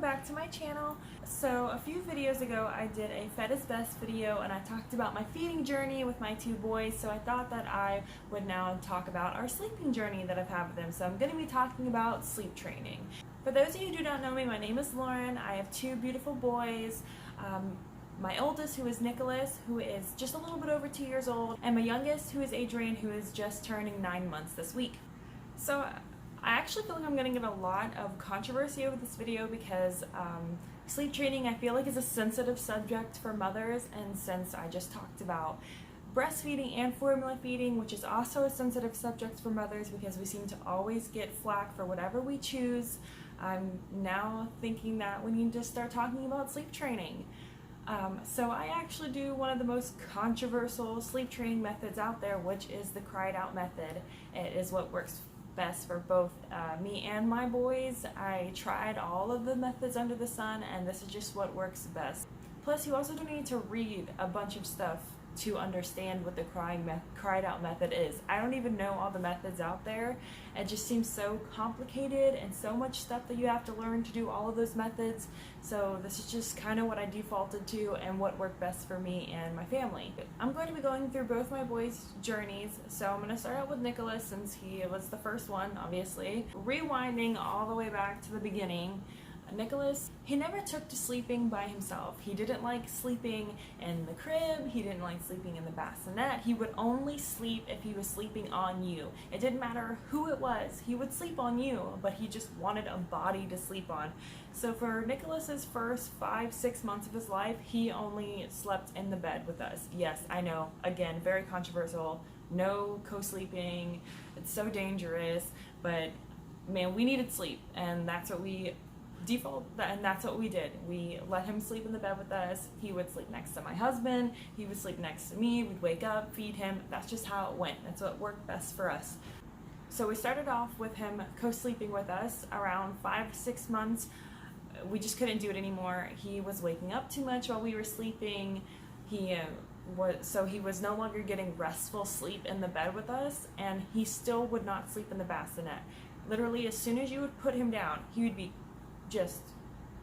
back to my channel. So a few videos ago I did a Fed is Best video and I talked about my feeding journey with my two boys, so I thought that I would now talk about our sleeping journey that I've had with them. So I'm going to be talking about sleep training. For those of you who do not know me, my name is Lauren. I have two beautiful boys. My oldest, who is Nicholas, who is just a little bit over 2 years old, and my youngest, who is Adrian, who is just turning 9 months this week. So I actually feel like I'm going to get a lot of controversy over this video because sleep training I feel like is a sensitive subject for mothers, and since I just talked about breastfeeding and formula feeding, which is also a sensitive subject for mothers because we seem to always get flack for whatever we choose, I'm now thinking that we need to start talking about sleep training. So I actually do one of the most controversial sleep training methods out there, which is the cried out method. It is what works best for both me and my boys. I tried all of the methods under the sun and this is just what works best. Plus you also don't need to read a bunch of stuff to understand what the cried out method is. I don't even know all the methods out there. It just seems so complicated and so much stuff that you have to learn to do all of those methods. So this is just kind of what I defaulted to and what worked best for me and my family. I'm going to be going through both my boys' journeys. So I'm going to start out with Nicholas since he was the first one, obviously. Rewinding all the way back to the beginning. Nicholas, he never took to sleeping by himself. He didn't like sleeping in the crib, he didn't like sleeping in the bassinet. He would only sleep if he was sleeping on you. It didn't matter who it was, he would sleep on you, but he just wanted a body to sleep on. So for Nicholas's first 5-6 months of his life, he only slept in the bed with us. Yes, I know, again, very controversial, no co-sleeping, it's so dangerous, but man, we needed sleep, and that's what we and that's what we did. We let him sleep in the bed with us. He would sleep next to my husband, he would sleep next to me, we'd wake up, feed him. That's just how it went. That's what worked best for us. So we started off with him co-sleeping with us around 5-6 months. We just couldn't do it anymore. He was waking up too much while we were sleeping. He was no longer getting restful sleep in the bed with us, and he still would not sleep in the bassinet. Literally, as soon as you would put him down, he would be just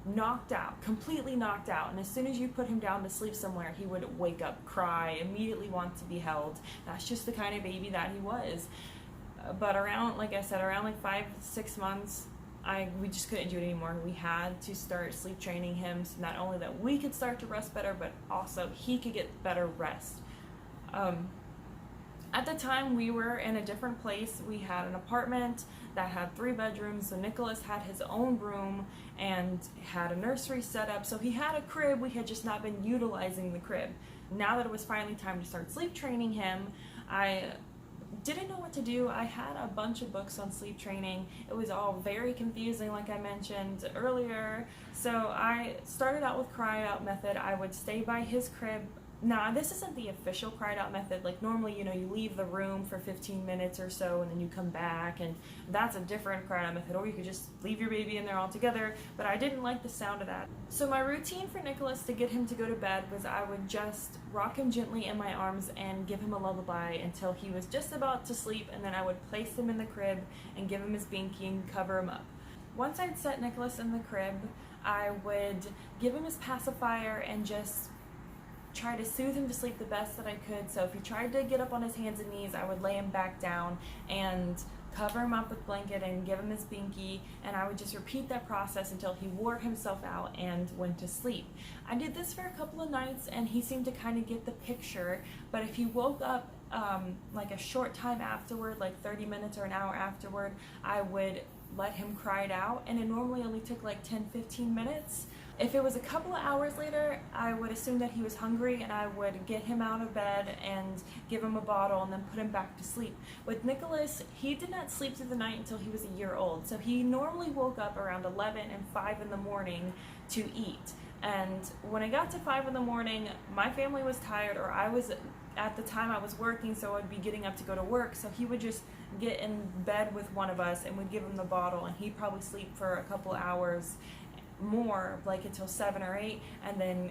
knocked out, completely knocked out, and as soon as you put him down to sleep somewhere, he would wake up, cry, immediately want to be held. That's just the kind of baby that he was. But around, like I said, around like 5-6 months, we just couldn't do it anymore. We had to start sleep training him so not only that we could start to rest better, but also he could get better rest. At the time, we were in a different place. We had an apartment that had 3 bedrooms, so Nicholas had his own room and had a nursery set up. So he had a crib, we had just not been utilizing the crib. Now that it was finally time to start sleep training him, I didn't know what to do. I had a bunch of books on sleep training. It was all very confusing, like I mentioned earlier. So I started out with cry out method. I would stay by his crib. Now, this isn't the official cried out method. Like normally, you know, you leave the room for 15 minutes or so and then you come back, and that's a different cried out method, or you could just leave your baby in there altogether, but I didn't like the sound of that. So my routine for Nicholas to get him to go to bed was I would just rock him gently in my arms and give him a lullaby until he was just about to sleep, and then I would place him in the crib and give him his binky and cover him up. Once I'd set Nicholas in the crib, I would give him his pacifier and just try to soothe him to sleep the best that I could. So if he tried to get up on his hands and knees, I would lay him back down and cover him up with blanket and give him his binky, and I would just repeat that process until he wore himself out and went to sleep. I did this for a couple of nights and he seemed to kind of get the picture, but if he woke up like a short time afterward, like 30 minutes or an hour afterward, I would let him cry it out, and it normally only took like 10-15 minutes. If it was a couple of hours later, I would assume that he was hungry and I would get him out of bed and give him a bottle and then put him back to sleep. With Nicholas, he did not sleep through the night until he was a year old. So he normally woke up around 11 and 5 in the morning to eat. And when I got to 5 in the morning, my family was tired, or at the time I was working, so I'd be getting up to go to work. So he would just get in bed with one of us and we'd give him the bottle, and he'd probably sleep for a couple hours more, like until 7 or 8, and then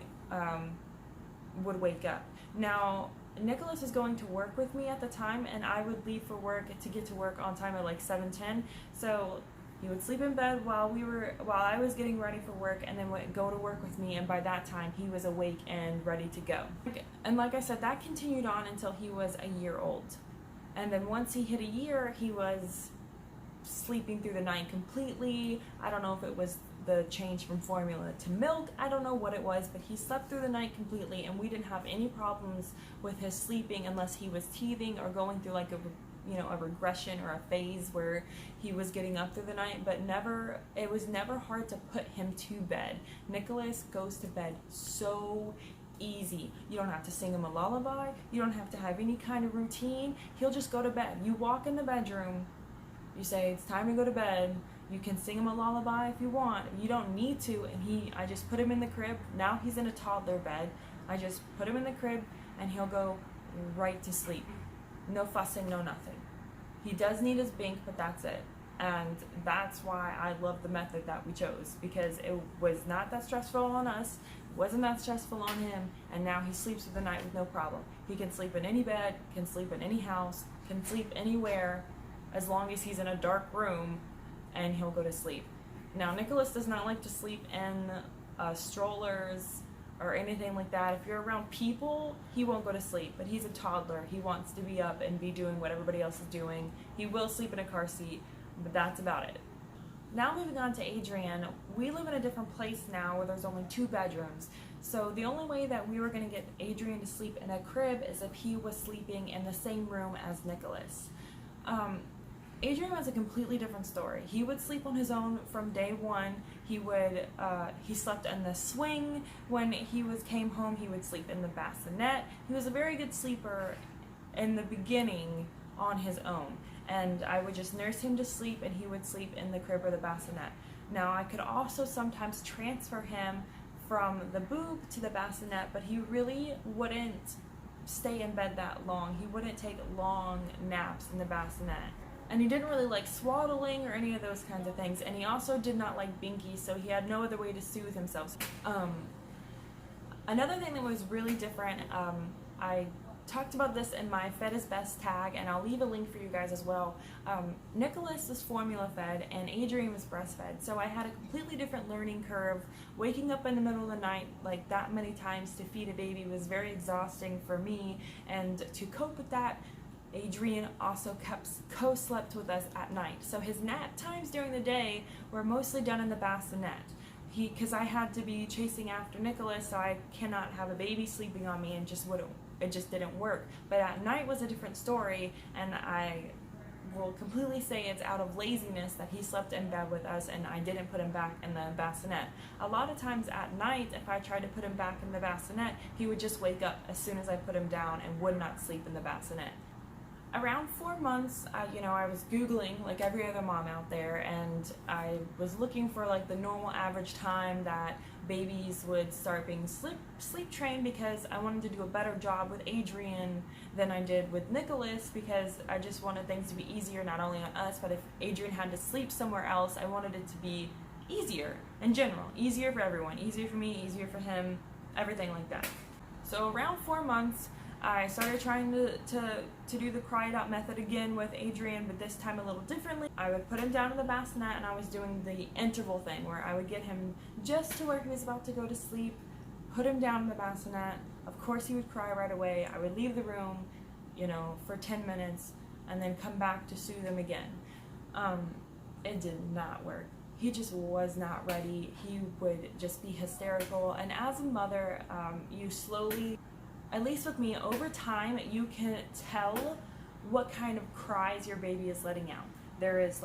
would wake up. Now Nicholas was going to work with me at the time, and I would leave for work to get to work on time at like 7:10. So He would sleep in bed while I was getting ready for work, and then would go to work with me, and by that time he was awake and ready to go. And like I said, that continued on until he was a year old. And then once he hit a year, he was sleeping through the night completely. I don't know if it was the change from formula to milk, I don't know what it was, but he slept through the night completely, and we didn't have any problems with his sleeping unless he was teething or going through like a regression or a phase where he was getting up through the night. But it was never hard to put him to bed. Nicholas goes to bed so easy. You don't have to sing him a lullaby, you don't have to have any kind of routine. He'll just go to bed. You walk in the bedroom, you say it's time to go to bed, you can sing him a lullaby if you want, you don't need to, and I just put him in the crib. Now he's in a toddler bed. I just put him in the crib and he'll go right to sleep. No fussing, no nothing. He does need his bink, but that's it. And that's why I love the method that we chose, because it was not that stressful on us, it wasn't that stressful on him, and now he sleeps through the night with no problem. He can sleep in any bed, can sleep in any house, can sleep anywhere, as long as he's in a dark room, and he'll go to sleep. Now, Nicholas does not like to sleep in strollers or anything like that. If you're around people, he won't go to sleep, but he's a toddler. He wants to be up and be doing what everybody else is doing. He will sleep in a car seat, but that's about it. Now moving on to Adrian, we live in a different place now where there's only 2 bedrooms. So the only way that we were going to get Adrian to sleep in a crib is if he was sleeping in the same room as Nicholas. Adrian was a completely different story. He would sleep on his own from day one. He slept in the swing. When he came home, he would sleep in the bassinet. He was a very good sleeper in the beginning on his own. And I would just nurse him to sleep, and he would sleep in the crib or the bassinet. Now, I could also sometimes transfer him from the boob to the bassinet, but he really wouldn't stay in bed that long. He wouldn't take long naps in the bassinet. And he didn't really like swaddling or any of those kinds of things. And he also did not like binkies, so he had no other way to soothe himself. Another thing that was really different, I talked about this in my Fed is Best tag, and I'll leave a link for you guys as well. Nicholas was formula fed and Adrian was breastfed, so I had a completely different learning curve. Waking up in the middle of the night like that many times to feed a baby was very exhausting for me, and to cope with that, Adrian also co-slept with us at night. So his nap times during the day were mostly done in the bassinet. Because I had to be chasing after Nicholas, so I cannot have a baby sleeping on me, and it just didn't work. But at night was a different story, and I will completely say it's out of laziness that he slept in bed with us and I didn't put him back in the bassinet. A lot of times at night, if I tried to put him back in the bassinet, he would just wake up as soon as I put him down and would not sleep in the bassinet. Around 4 months, I was Googling like every other mom out there, and I was looking for like the normal average time that babies would start being sleep trained, because I wanted to do a better job with Adrian than I did with Nicholas, because I just wanted things to be easier, not only on us, but if Adrian had to sleep somewhere else, I wanted it to be easier in general, easier for everyone, easier for me, easier for him, everything like that. So around 4 months, I started trying to do the cry it out method again with Adrian, but this time a little differently. I would put him down in the bassinet, and I was doing the interval thing where I would get him just to where he was about to go to sleep, put him down in the bassinet. Of course he would cry right away. I would leave the room, for 10 minutes and then come back to soothe him again. It did not work. He just was not ready. He would just be hysterical. And as a mother, you slowly, at least with me, over time, you can tell what kind of cries your baby is letting out. There is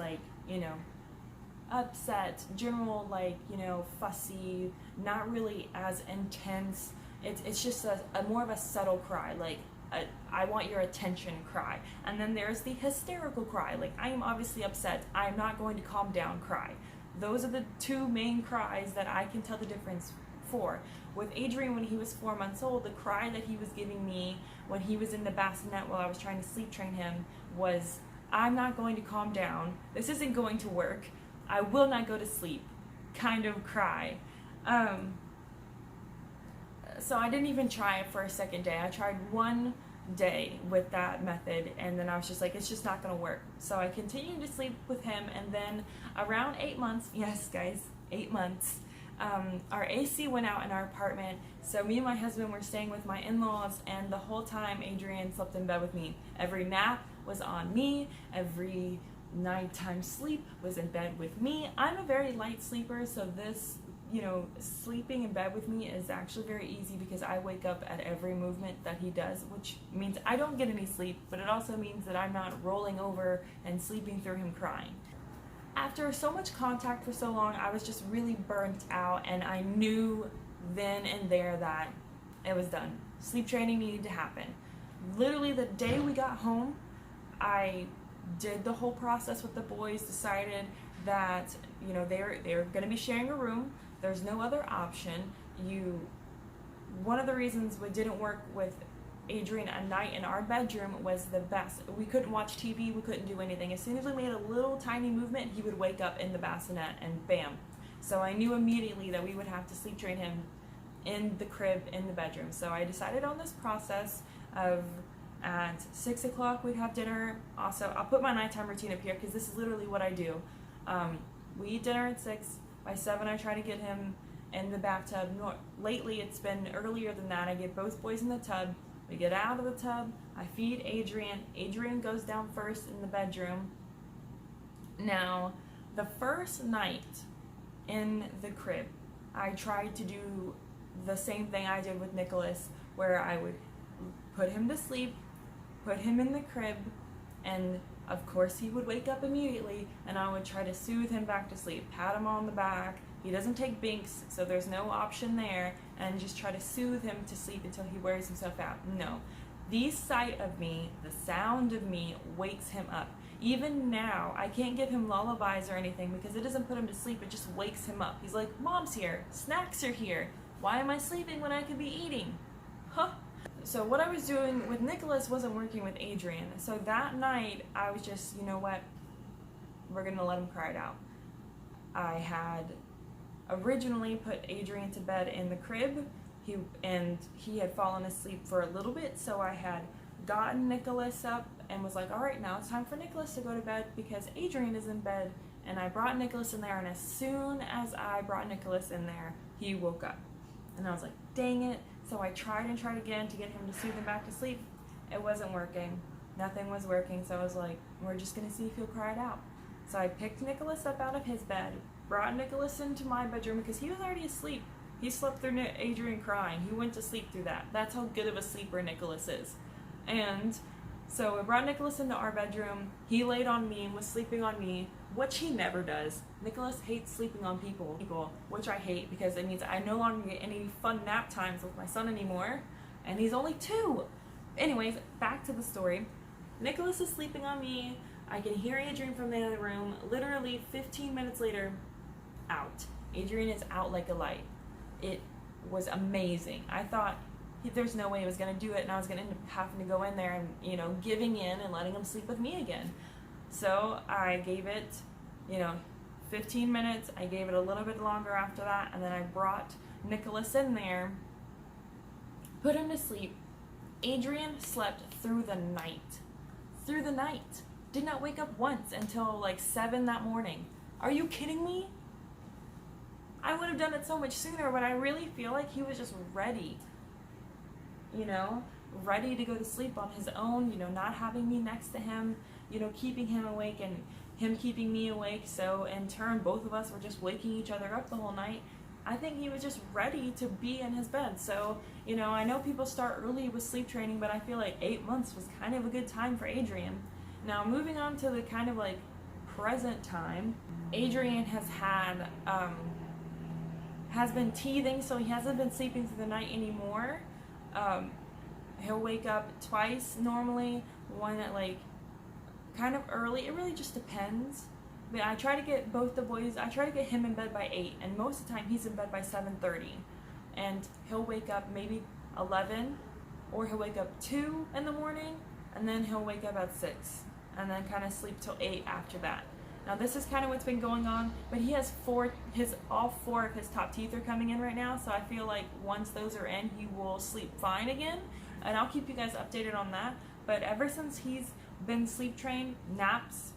upset, general, fussy, not really as intense. It's just a more of a subtle cry, like I want your attention cry. And then there's the hysterical cry, like I am obviously upset, I'm not going to calm down cry. Those are the 2 main cries that I can tell the difference for. With Adrian, when he was 4 months old, the cry that he was giving me when he was in the bassinet while I was trying to sleep train him was, I'm not going to calm down, this isn't going to work, I will not go to sleep kind of cry. So I didn't even try it for a second day. I tried one day with that method, and then I was just like, it's just not gonna work. So I continued to sleep with him, and then around 8 months, yes guys, 8 months, our AC went out in our apartment, so me and my husband were staying with my in-laws, and the whole time Adrian slept in bed with me. Every nap was on me, every nighttime sleep was in bed with me. I'm a very light sleeper, so this, sleeping in bed with me is actually very easy because I wake up at every movement that he does, which means I don't get any sleep, but it also means that I'm not rolling over and sleeping through him crying. After so much contact for so long, I was just really burnt out, and I knew then and there that it was done. Sleep training needed to happen. Literally the day we got home, I did the whole process with the boys, decided that they're going to be sharing a room. There's no other option. One of the reasons we didn't work with Adrian at night in our bedroom was the best. We couldn't watch TV, we couldn't do anything. As soon as we made a little tiny movement, he would wake up in the bassinet and bam. So I knew immediately that we would have to sleep train him in the crib in the bedroom. So I decided on this process of at 6 o'clock we'd have dinner. Also, I'll put my nighttime routine up here because this is literally what I do. We eat dinner at 6. By 7 I try to get him in the bathtub. Lately it's been earlier than that. I get both boys in the tub. We get out of the tub, I feed Adrian. Adrian goes down first in the bedroom. Now, the first night in the crib, I tried to do the same thing I did with Nicholas, where I would put him to sleep, put him in the crib, and of course he would wake up immediately, and I would try to soothe him back to sleep, pat him on the back. He doesn't take binks, so there's no option there, and just try to soothe him to sleep until he wears himself out. No. The sight of me, the sound of me, wakes him up. Even now, I can't give him lullabies or anything because it doesn't put him to sleep, it just wakes him up. He's like, Mom's here, snacks are here. Why am I sleeping when I could be eating? Huh? So what I was doing with Nicholas wasn't working with Adrian. So that night, I was just, you know what? We're gonna let him cry it out. I had originally put Adrian to bed in the crib, he had fallen asleep for a little bit, so I had gotten Nicholas up and was like, all right, now it's time for Nicholas to go to bed because Adrian is in bed, and I brought Nicholas in there, and as soon as I brought Nicholas in there, he woke up, and I was like, dang it. So I tried and tried again to get him to soothe him back to sleep. It wasn't working. Nothing was working, so I was like, we're just gonna see if he'll cry it out. So I picked Nicholas up out of his bed, brought Nicholas into my bedroom because he was already asleep. He slept through Adrian crying. He went to sleep through that. That's how good of a sleeper Nicholas is. And so I brought Nicholas into our bedroom. He laid on me and was sleeping on me, which he never does. Nicholas hates sleeping on people, which I hate because it means I no longer get any fun nap times with my son anymore. And he's only 2. Anyways, back to the story. Nicholas is sleeping on me. I can hear Adrian from the other room. Literally 15 minutes later, out. Adrian is out like a light. It was amazing. I thought there's no way he was going to do it, and I was going to end up having to go in there and, giving in and letting him sleep with me again. So I gave it, 15 minutes. I gave it a little bit longer after that, and then I brought Nicholas in there, put him to sleep. Adrian slept through the night. Through the night. Did not wake up once until like 7 that morning. Are you kidding me? I would have done it so much sooner, but I really feel like he was just ready. Ready to go to sleep on his own, not having me next to him, keeping him awake and him keeping me awake. So in turn, both of us were just waking each other up the whole night. I think he was just ready to be in his bed. So, I know people start early with sleep training, but I feel like 8 months was kind of a good time for Adrian. Now, moving on to the kind of like present time, Adrian has been teething, so he hasn't been sleeping through the night anymore. He'll wake up twice normally, one at like kind of early. It really just depends. But I try to get both the boys, I try to get him in bed by 8, and most of the time he's in bed by 7:30. And he'll wake up maybe 11, or he'll wake up 2 in the morning, and then he'll wake up at 6, and then kind of sleep till 8 after that. Now this is kind of what's been going on, but he has all 4 of his top teeth are coming in right now, so I feel like once those are in, he will sleep fine again. and I'll keep you guys updated on that. But ever since he's been sleep trained, naps,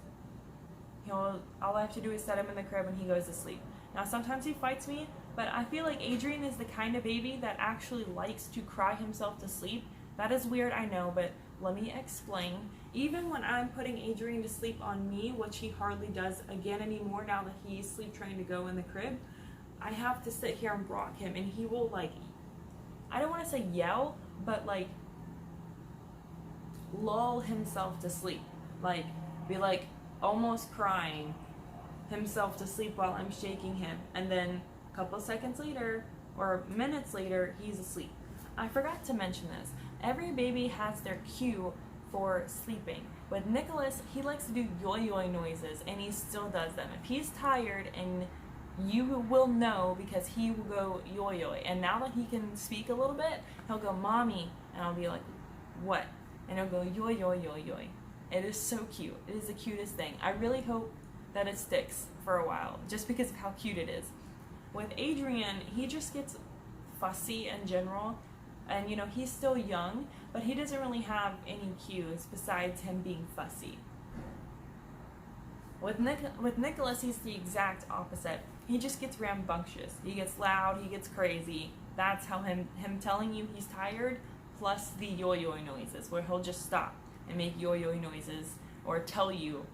all I have to do is set him in the crib and he goes to sleep. Now sometimes he fights me, but I feel like Adrian is the kind of baby that actually likes to cry himself to sleep. That is weird, I know, but let me explain. Even when I'm putting Adrian to sleep on me, which he hardly does again anymore now that he's sleep trained to go in the crib, I have to sit here and rock him, and he will, like, I don't want to say yell, but like lull himself to sleep, like be like almost crying himself to sleep while I'm shaking him, and then a couple seconds later or minutes later he's asleep. I forgot to mention this. Every baby has their cue for sleeping. With Nicholas, he likes to do yo-yo noises, and he still does them. If he's tired, and you will know because he will go yo-yo, and now that he can speak a little bit, he'll go mommy, and I'll be like, what? And he'll go yo-yo yo-yo. It is so cute. It is the cutest thing. I really hope that it sticks for a while just because of how cute it is. With Adrian, he just gets fussy in general, and he's still young, but he doesn't really have any cues besides him being fussy. With Nicholas, he's the exact opposite. He just gets rambunctious. He gets loud, he gets crazy. That's how him telling you he's tired, plus the yo-yo noises, where he'll just stop and make yo-yo noises or tell you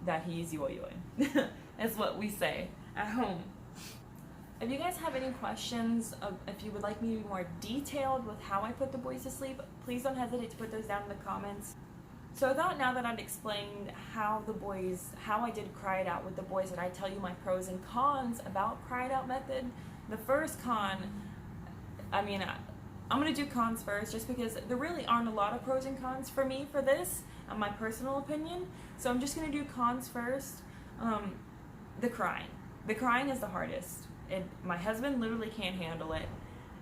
that he's yo-yoing. That's what we say at home. If you guys have any questions, if you would like me to be more detailed with how I put the boys to sleep, please don't hesitate to put those down in the comments. So I thought now that I'd explained how I did cry it out with the boys, that I tell you my pros and cons about cry it out method. The first con, I'm going to do cons first just because there really aren't a lot of pros and cons for me for this, my personal opinion. So I'm just going to do cons first. The crying. The crying is the hardest. My husband literally can't handle it,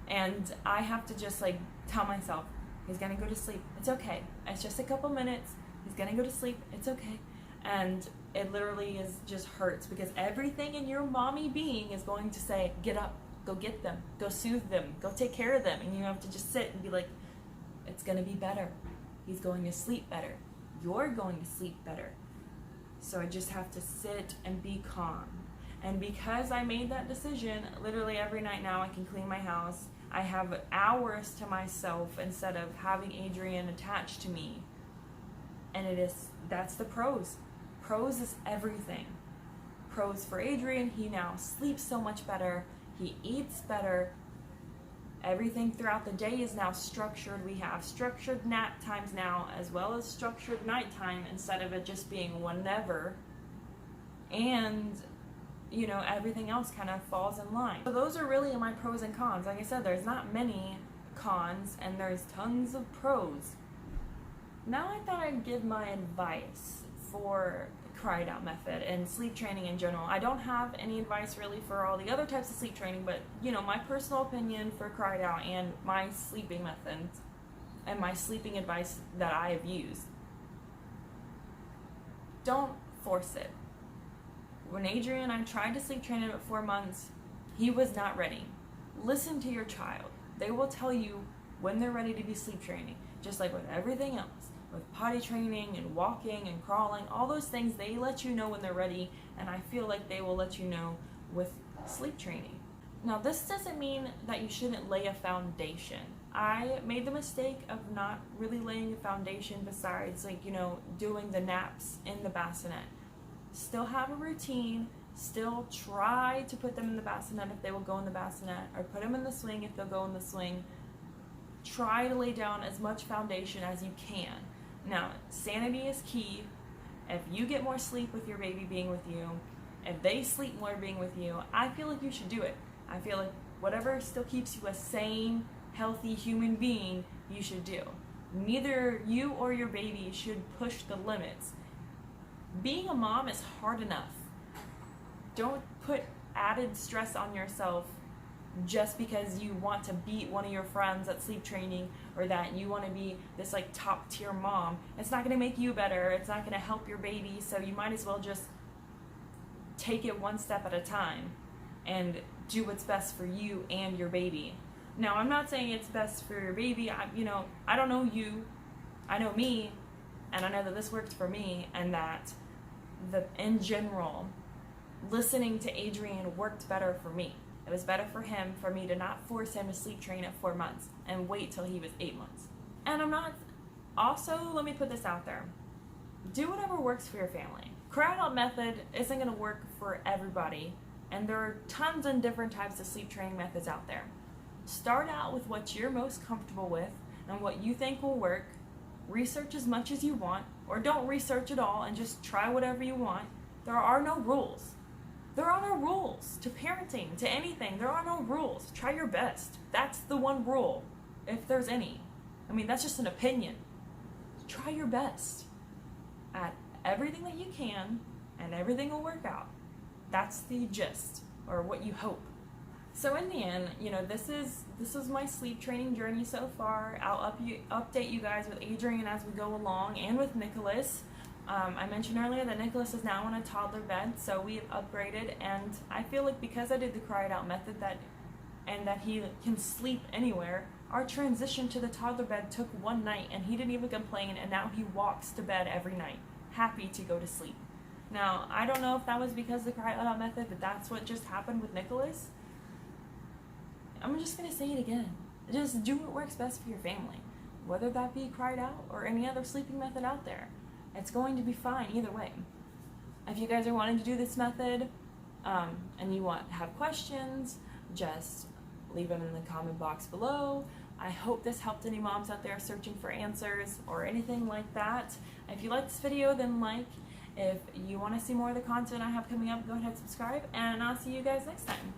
and I have to just like tell myself, he's gonna go to sleep, it's okay, it's just a couple minutes, he's gonna go to sleep, it's okay. And it literally just hurts because everything in your mommy being is going to say, get up, go get them, go soothe them, go take care of them, and you have to just sit and be like, it's gonna be better, he's going to sleep better, you're going to sleep better. So I just have to sit and be calm. And because I made that decision, literally every night now I can clean my house. I have hours to myself instead of having Adrian attached to me. And that's the pros. Pros is everything. Pros for Adrian, he now sleeps so much better. He eats better. Everything throughout the day is now structured. We have structured nap times now as well as structured nighttime instead of it just being whenever. And everything else kind of falls in line. So those are really my pros and cons. Like I said, there's not many cons and there's tons of pros. Now I thought I'd give my advice for cry it out method and sleep training in general. I don't have any advice really for all the other types of sleep training, but my personal opinion for cry it out and my sleeping methods and my sleeping advice that I have used. Don't force it. When Adrian, I tried to sleep train him at 4 months, he was not ready. Listen to your child. They will tell you when they're ready to be sleep training, just like with everything else. With potty training and walking and crawling, all those things, they let you know when they're ready, and I feel like they will let you know with sleep training. Now, this doesn't mean that you shouldn't lay a foundation. I made the mistake of not really laying a foundation besides doing the naps in the bassinet. Still have a routine, still try to put them in the bassinet if they will go in the bassinet, or put them in the swing if they'll go in the swing. Try to lay down as much foundation as you can. Now, sanity is key. If you get more sleep with your baby being with you, if they sleep more being with you, I feel like you should do it. I feel like whatever still keeps you a sane, healthy human being, you should do. Neither you or your baby should push the limits. Being a mom is hard enough. Don't put added stress on yourself just because you want to beat one of your friends at sleep training, or that you want to be this top tier mom. It's not going to make you better. It's not going to help your baby. So you might as well just take it one step at a time and do what's best for you and your baby. Now, I'm not saying it's best for your baby. I don't know you. I know me, and I know that this worked for me, and that in general, listening to Adrian worked better for me. It was better for him for me to not force him to sleep train at 4 months and wait till he was 8 months. And also, let me put this out there. Do whatever works for your family. Cry out method isn't going to work for everybody, and there are tons of different types of sleep training methods out there. Start out with what you're most comfortable with and what you think will work. Research as much as you want, or don't research at all and just try whatever you want. There are no rules. There are no rules to parenting, to anything. There are no rules. Try your best. That's the one rule, if there's any. I mean, that's just an opinion. Try your best at everything that you can, and everything will work out. That's the gist, or what you hope. So in the end, this is my sleep training journey so far. I'll update you guys with Adrian as we go along, and with Nicholas. I mentioned earlier that Nicholas is now in a toddler bed, so we have upgraded, and I feel like because I did the cry it out method and that he can sleep anywhere, our transition to the toddler bed took one night, and he didn't even complain, and now he walks to bed every night, happy to go to sleep. Now, I don't know if that was because of the cry it out method, but that's what just happened with Nicholas. I'm just going to say it again. Just do what works best for your family, whether that be cried out or any other sleeping method out there. It's going to be fine either way. If you guys are wanting to do this method and you have questions, just leave them in the comment box below. I hope this helped any moms out there searching for answers or anything like that. If you like this video, then like. If you want to see more of the content I have coming up, go ahead and subscribe, and I'll see you guys next time.